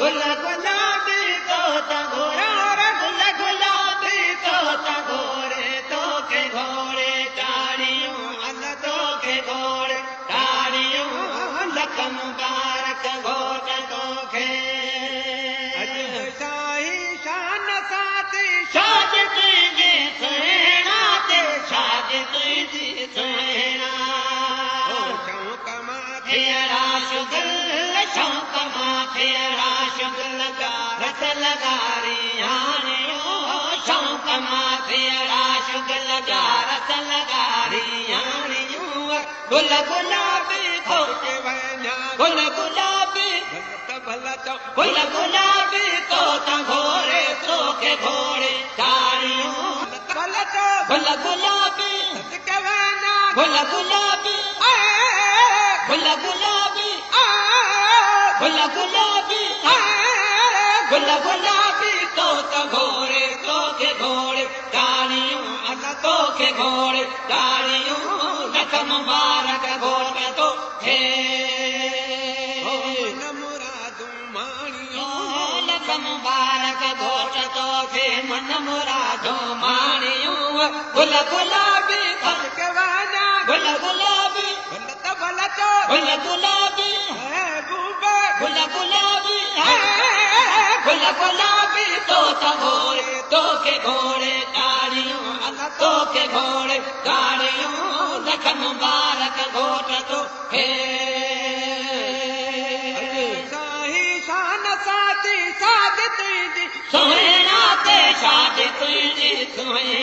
गुल गुलाबी तोता घोड़े गुल गुलाबी तोता घोड़े तोखे घोड़े ताड़ियूं अल तोखे घोड़े ताड़ियूं लख मुबारक घोट तोखे शाही शान साथी शाद तुंहिंजी सुहिणा ते शाद तुंहिंजी सुहिणा शौक़ मां थियणा शुगल शौक़ मां थियणा शुगल रस लगारी हाणियो शौक़ मां थियणा शुगल रस लगारी हाणियूं गुल गुलाबी खोके वञा गुल गुलाबी भला चओ गुल गुलाबी तोता घोड़े तोखे घोड़े ताड़ियूं भला चओ गुल गुलाबी गुल गुलाबी गुल गुलाबी गुल गुलाबी गुल गुलाबी तोता घोड़े तोखे घोड़े ताड़ियूं अल तोखे घोड़े ताड़ियूं लख मुबारक घोट तोखे लख मुबारक घोट तोखे मन मुरादूं माणियूं गुल गुलाबी खलक वञा गुल गुलाबी गुल गुलाबी गुल गुलाबी गुल गुलाबी तोता घोड़े तोखे घोड़े ताड़ियूं अल तोखे घोड़े ताड़ियूं लख मुबारक घोट तोखे साथी साध तुंहिंजी सुहिणा ते शाद तुंहिंजी सुहिणा